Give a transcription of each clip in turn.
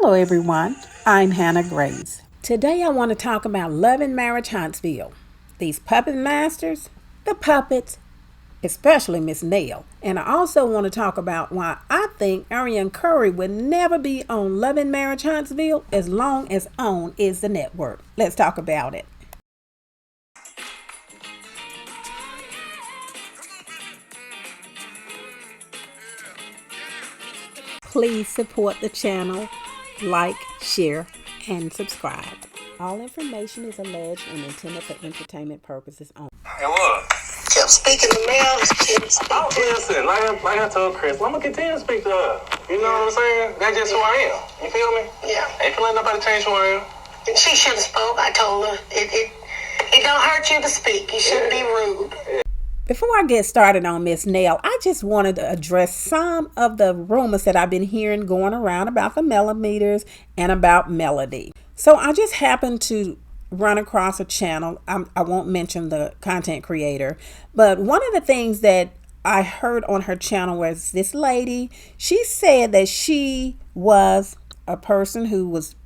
Hello everyone, I'm Hannah Grace. Today I want to talk about Love and Marriage Huntsville. These puppet masters, the puppets, especially Miss Nell. And I also want to talk about why I think Arion Curry would never be on Love and Marriage Huntsville as long as OWN is the network. Let's talk about it. Please support the channel, like, share, and subscribe. All information is alleged and intended for entertainment purposes only. Hey, what? Kept speaking to Nell. Listen, like I told Chris, I'm gonna continue to speak to her. You know what I'm saying? That's just who I am. You feel me? Yeah. Ain't feeling nobody change who I am. And she should have spoke. I told her it don't hurt you to speak. You shouldn't be rude. Before I get started on Miss Nell, I just wanted to address some of the rumors that I've been hearing going around about the millimeters and about Melody. So I just happened to run across a channel. I won't mention the content creator, but one of the things that I heard on her channel was this lady. She said that she was a person who was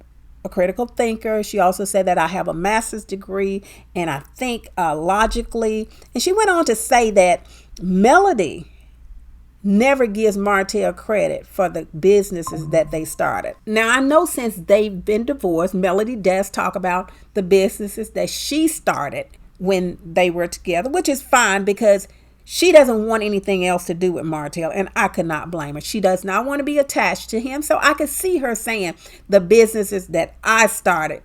a critical thinker. She also said that I have a master's degree and I think logically. And she went on to say that Melody never gives Martell credit for the businesses that they started. Now, I know since they've been divorced, Melody does talk about the businesses that she started when they were together, which is fine because she doesn't want anything else to do with Martell, and I could not blame her. She does not want to be attached to him, so I could see her saying the businesses that I started.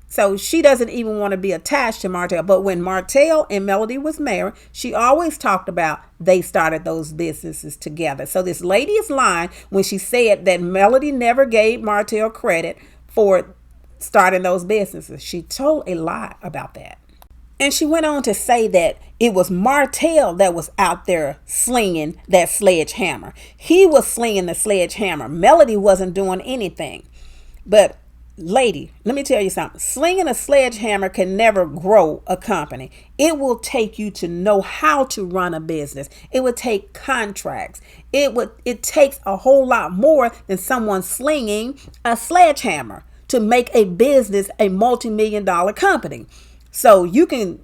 So she doesn't even want to be attached to Martell. But when Martell and Melody was married, she always talked about they started those businesses together. So this lady is lying when she said that Melody never gave Martell credit for starting those businesses. She told a lie about that. And she went on to say that it was Martell that was out there slinging that sledgehammer. He was slinging the sledgehammer. Melody wasn't doing anything. But lady, let me tell you something. Slinging a sledgehammer can never grow a company. It will take you to know how to run a business. It would take contracts. It takes a whole lot more than someone slinging a sledgehammer to make a business a multi-million-dollar company. So you can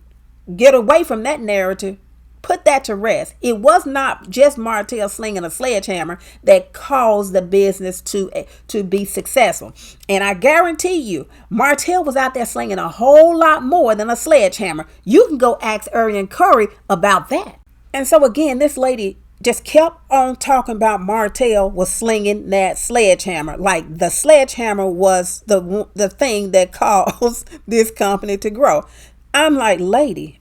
get away from that narrative, put that to rest. It was not just Martell slinging a sledgehammer that caused the business to be successful. And I guarantee you, Martell was out there slinging a whole lot more than a sledgehammer. You can go ask Arion Curry about that. And so again, this lady just kept on talking about Martell was slinging that sledgehammer, like the sledgehammer was the thing that caused this company to grow. I'm like, lady,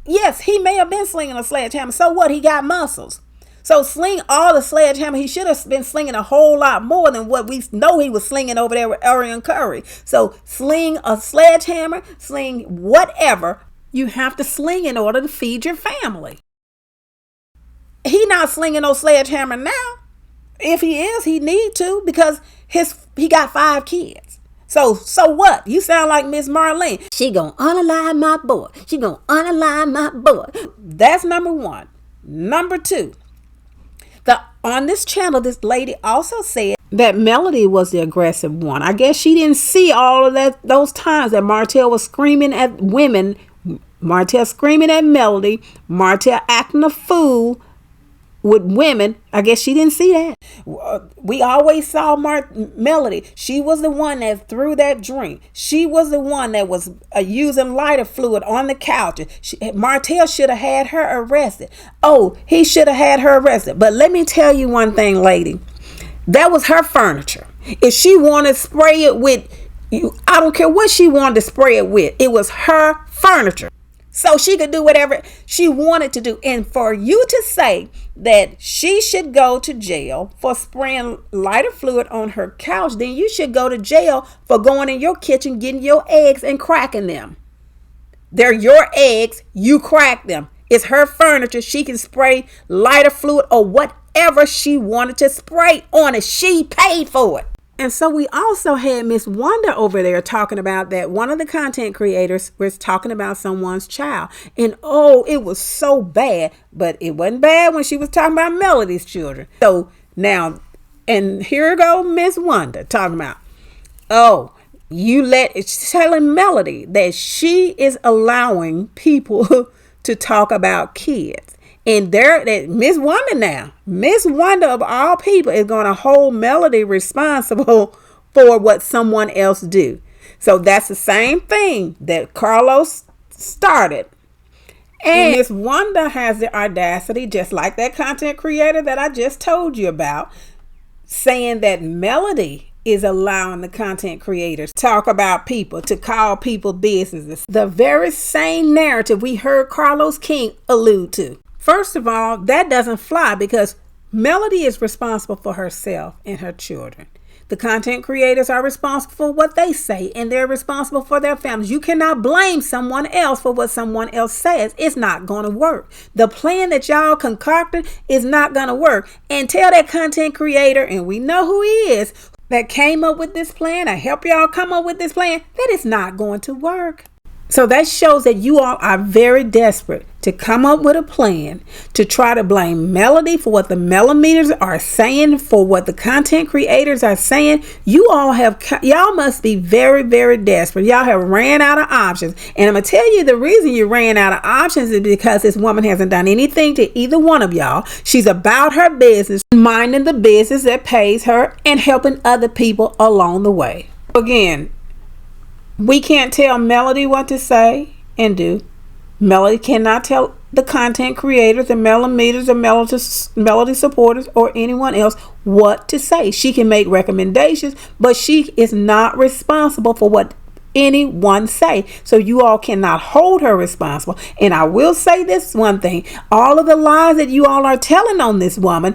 yes, he may have been slinging a sledgehammer. So what? He got muscles. So sling all the sledgehammer. He should have been slinging a whole lot more than what we know he was slinging over there with Arion Curry. So sling a sledgehammer, sling whatever you have to sling in order to feed your family. He not slinging no sledgehammer now. If he is, he need to because he got 5 kids. So what? You sound like Miss Marlene. She gonna unalive my boy. She gonna unalive my boy. That's number 1. Number 2, on this channel, this lady also said that Melody was the aggressive one. I guess she didn't see all of those times that Martell was screaming at women. Martell screaming at Melody. Martell acting a fool with women. I guess she didn't see that. We always saw Melody. She was the one that threw that drink. She was the one that was using lighter fluid on the couch. Martell should have had her arrested. He should have had her arrested. But let me tell you one thing, lady. That was her furniture. If she wanted to spray it with, I don't care what she wanted to spray it with. It was her furniture. So she could do whatever she wanted to do. And for you to say that she should go to jail for spraying lighter fluid on her couch, then you should go to jail for going in your kitchen, getting your eggs and cracking them. They're your eggs. You crack them. It's her furniture. She can spray lighter fluid or whatever she wanted to spray on it. She paid for it. And so we also had Miss Wonder over there talking about that one of the content creators was talking about someone's child. And it was so bad, but it wasn't bad when she was talking about Melody's children. So now And here go Miss Wanda talking about, oh, telling Melody that she is allowing people to talk about kids. And that Miss Wanda of all people is going to hold Melody responsible for what someone else do. So that's the same thing that Carlos started. And Miss Wanda has the audacity, just like that content creator that I just told you about, saying that Melody is allowing the content creators to talk about people, to call people businesses. The very same narrative we heard Carlos King allude to. First of all, that doesn't fly because Melody is responsible for herself and her children. The content creators are responsible for what they say, and they're responsible for their families. You cannot blame someone else for what someone else says. It's not going to work. The plan that y'all concocted is not going to work. And tell that content creator, and we know who he is, that came up with this plan, I help y'all come up with this plan, that it's not going to work. So that shows that you all are very desperate to come up with a plan to try to blame Melody for what the millimeters are saying, for what the content creators are saying. Y'all must be very, very desperate. Y'all have ran out of options. And I'm going to tell you the reason you ran out of options is because this woman hasn't done anything to either one of y'all. She's about her business, minding the business that pays her and helping other people along the way. Again, we can't tell Melody what to say and do. Melody cannot tell the content creators, the millimeters, the Melody supporters, or anyone else what to say. She can make recommendations, but she is not responsible for what anyone say. So you all cannot hold her responsible. And I will say this one thing, all of the lies that you all are telling on this woman,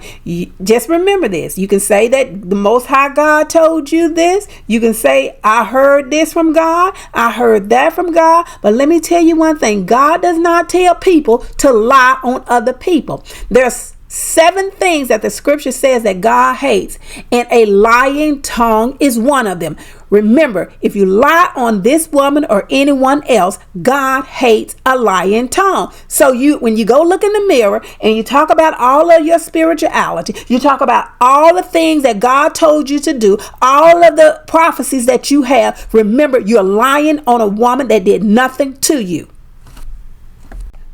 just remember this. You can say that the Most High God told you this. You can say, I heard this from God, I heard that from God. But let me tell you one thing, God does not tell people to lie on other people. There's 7 things that the scripture says that God hates, and a lying tongue is one of them. Remember, if you lie on this woman or anyone else, God hates a lying tongue. So when you go look in the mirror and you talk about all of your spirituality, you talk about all the things that God told you to do, all of the prophecies that you have, remember, you're lying on a woman that did nothing to you.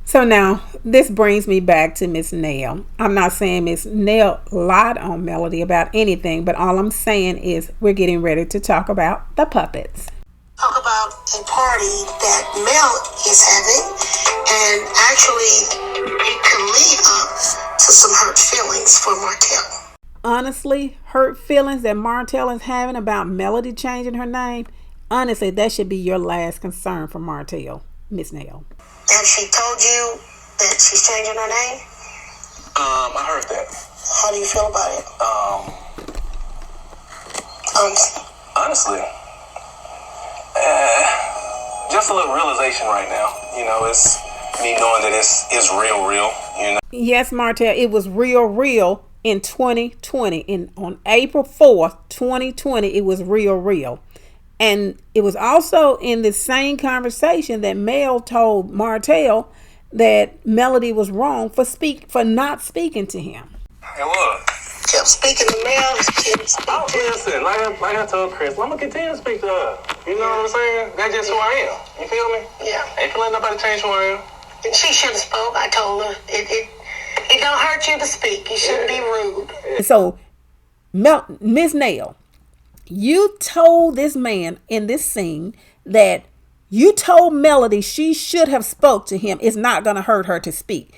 So now, this brings me back to Miss Nell. I'm not saying Miss Nell lied on Melody about anything, but all I'm saying is we're getting ready to talk about the puppets. Talk about a party that Mel is having, and actually it could lead up to some hurt feelings for Martell. Honestly, hurt feelings that Martell is having about Melody changing her name, honestly, that should be your last concern for Martell, Miss Nell. And she told you that she's changing her name? I heard that. How do you feel about it? Honestly, just a little realization right now. You know, it's me knowing that it's real, you know. Yes, Martell, it was real in 2020. On April 4th, 2020, it was real. And it was also in the same conversation that Mel told Martell that Melody was wrong for not speaking to him. It was. Kept speaking to Mel. Listen, like I told Chris, I'm gonna continue to speak to her. You know what I'm saying? That's just who I am. You feel me? Yeah. Ain't gonna let nobody change who I am. She should have spoke. I told her it don't hurt you to speak. You shouldn't be rude. So, Miss Nell, you told this man in this scene that you told Melody she should have spoke to him. It's not going to hurt her to speak.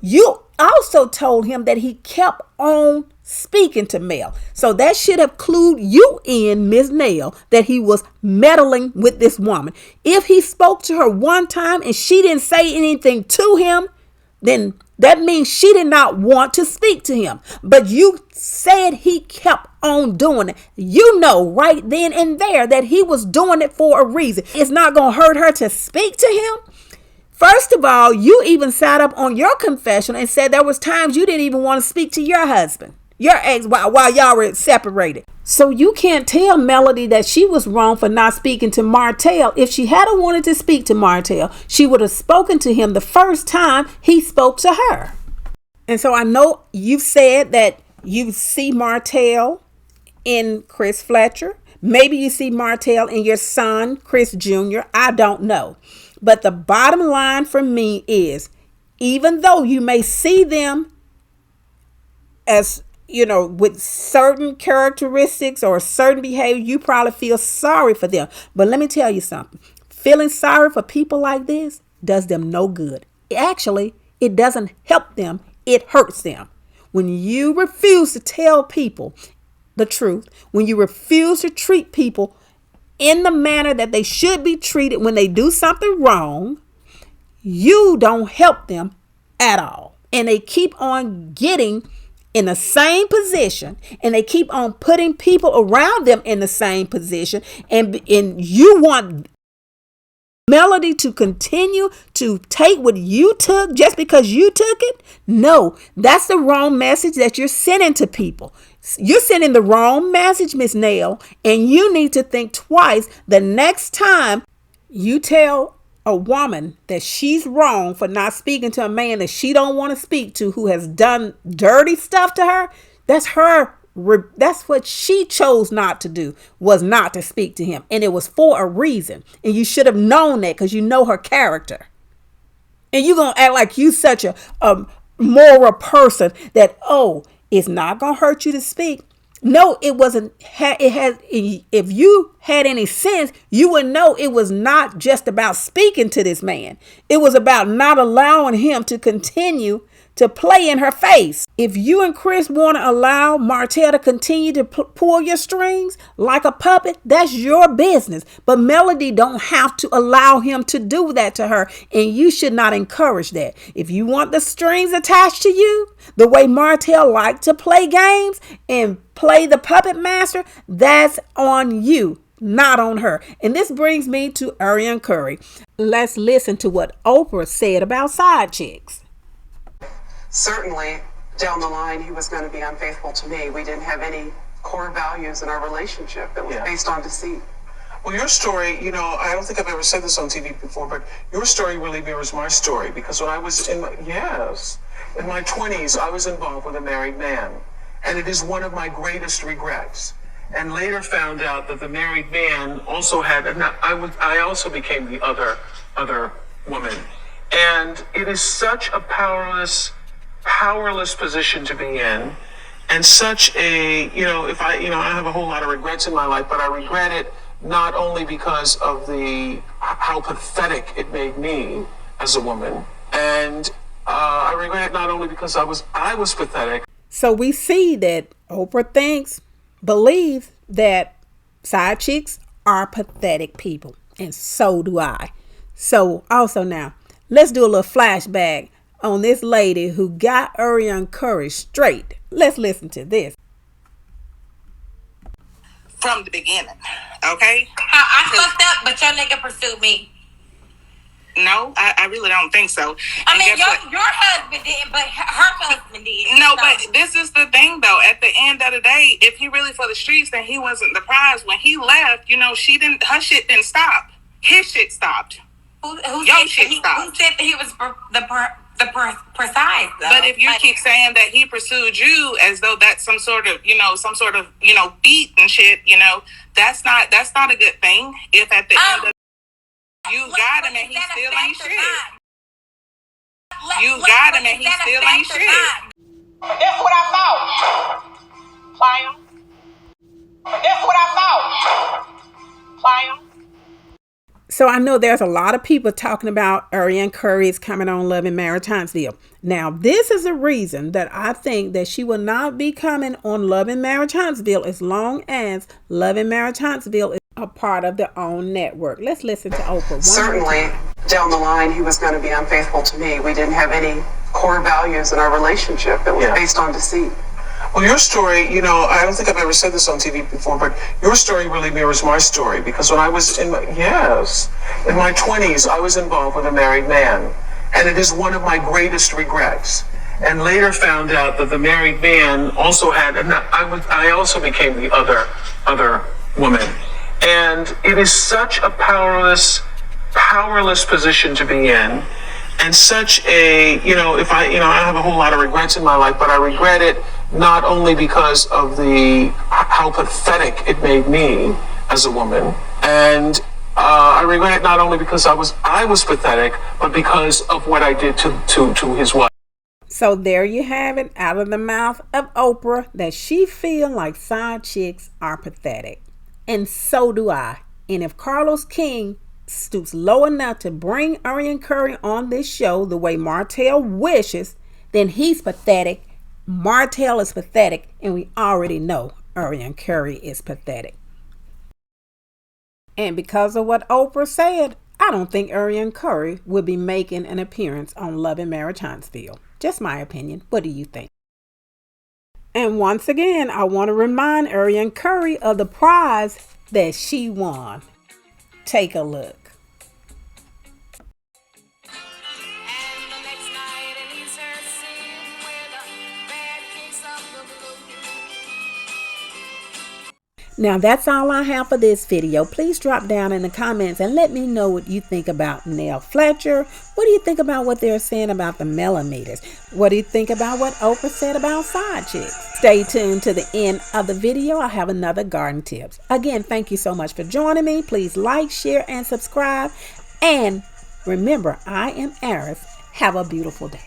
You also told him that he kept on speaking to Mel. So that should have clued you in, Miss Nell, that he was meddling with this woman. If he spoke to her one time and she didn't say anything to him, then that means she did not want to speak to him. But you said he kept on doing it. You know right then and there that he was doing it for a reason. It's not going to hurt her to speak to him. First of all, you even sat up on your confession and said there was times you didn't even want to speak to your husband, your ex, while y'all were separated. So you can't tell Melody that she was wrong for not speaking to Martell. If she had wanted to speak to Martell, she would have spoken to him the first time he spoke to her. And so I know you've said that You see Martell in Chris Fletcher. Maybe you see Martell in your son, Chris Jr. I don't know. But the bottom line for me is, even though you may see them as, with certain characteristics or certain behavior, you probably feel sorry for them. But let me tell you something. Feeling sorry for people like this does them no good. Actually, it doesn't help them. It hurts them. When you refuse to tell people the truth, when you refuse to treat people in the manner that they should be treated when they do something wrong, you don't help them at all. And they keep on getting in the same position, and they keep on putting people around them in the same position, and you want Melody to continue to take what you took just because you took it? No, that's the wrong message that you're sending to people. You're sending the wrong message, Miss Nell, and you need to think twice the next time you tell a woman that she's wrong for not speaking to a man that she don't want to speak to, who has done dirty stuff to her. That's her. That's what she chose not to do, was not to speak to him. And it was for a reason. And you should have known that, because you know her character. And you're going to act like you such a moral person that, it's not going to hurt you to speak. No, it wasn't. If you had any sense, you would know it was not just about speaking to this man. It was about not allowing him to continue to play in her face. If you and Chris want to allow Martell to continue to pull your strings like a puppet, that's your business. But Melody don't have to allow him to do that to her, and you should not encourage that. If you want the strings attached to you, the way Martell liked to play games and play the puppet master, that's on you, not on her. And this brings me to Arion Curry. Let's listen to what Oprah said about Sidechicks. Certainly, down the line, he was going to be unfaithful to me. We didn't have any core values in our relationship. It was based on deceit. Well, your story, I don't think I've ever said this on TV before, but your story really mirrors my story, because when I was in my 20s, I was involved with a married man, and it is one of my greatest regrets. And later found out that the married man also had, I also became the other woman. And it is such a powerless position to be in, and such a, I have a whole lot of regrets in my life, but I regret it not only because of how pathetic it made me as a woman, and I regret it not only because I was pathetic. So we see that Oprah believes that side chicks are pathetic people, and so do I. So also now, let's do a little flashback on this lady who got Arion Curry straight. Let's listen to this. From the beginning, okay? I fucked up, but your nigga pursued me. No, I really don't think so. I mean, your husband did, but her husband did. No, but this is the thing, though. At the end of the day, if he really for the streets, then he wasn't the prize. When he left, her shit didn't stop. His shit stopped. Your shit stopped. Who said that he was the precise, though? But if you keep saying that he pursued you as though that's some sort of beat and shit, that's not a good thing. If at the end of you got him and he still ain't shit. You got him and he still ain't shit. That's what I thought. Clown. That's what I thought. Clown. So I know there's a lot of people talking about Arion Curry is coming on Love and Marriage Huntsville. Now, this is a reason that I think that she will not be coming on Love and Marriage Huntsville as long as Love and Marriage Huntsville is a part of their own network. Let's listen to Oprah. Certainly, down the line, he was going to be unfaithful to me. We didn't have any core values in our relationship. It was based on deceit. Well, your story, I don't think I've ever said this on TV before, but your story really mirrors my story, because when I was in my 20s, I was involved with a married man, and it is one of my greatest regrets. And later found out that the married man also had, I also became the other woman. And it is such a powerless position to be in, and such a, I have a whole lot of regrets in my life, but I regret it not only because of how pathetic it made me as a woman, and I regret it not only because I was pathetic, but because of what I did to his wife. So there you have it, out of the mouth of Oprah, that she feel like side chicks are pathetic. And so do I. And if Carlos King stoops low enough to bring Arion Curry on this show the way Martell wishes, then he's pathetic. Martell is pathetic, and we already know Arion Curry is pathetic. And because of what Oprah said, I don't think Arion Curry will be making an appearance on Love and Marriage Huntsville. Just my opinion. What do you think? And once again, I want to remind Arion Curry of the prize that she won. Take a look. Now that's all I have for this video. Please drop down in the comments and let me know what you think about Nell Fletcher. What do you think about what they're saying about the millimeters? What do you think about what Oprah said about side chicks? Stay tuned to the end of the video. I have another garden tips. Again, thank you so much for joining me. Please like, share, and subscribe. And remember, I am Aris. Have a beautiful day.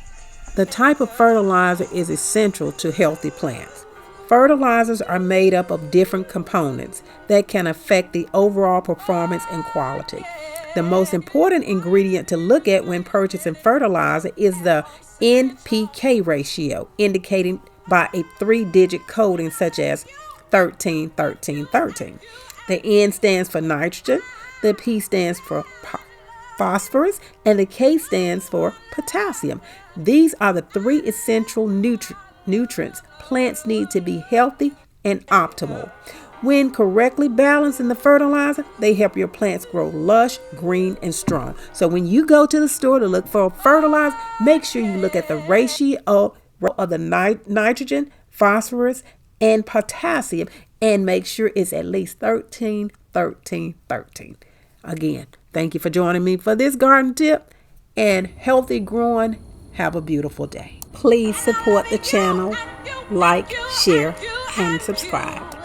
The type of fertilizer is essential to healthy plants. Fertilizers are made up of different components that can affect the overall performance and quality. The most important ingredient to look at when purchasing fertilizer is the NPK ratio, indicated by a 3-digit coding such as 13, 13, 13. The N stands for nitrogen, the P stands for phosphorus, and the K stands for potassium. These are the 3 essential nutrients plants need to be healthy and optimal. When correctly balanced in the fertilizer, they help your plants grow lush, green, and strong. So when you go to the store to look for a fertilizer, make sure you look at the ratio of the nitrogen, phosphorus, and potassium, and make sure it's at least 13, 13, 13. Again, thank you for joining me for this garden tip, and healthy growing. Have a beautiful day. Please support the channel, like, share, and subscribe.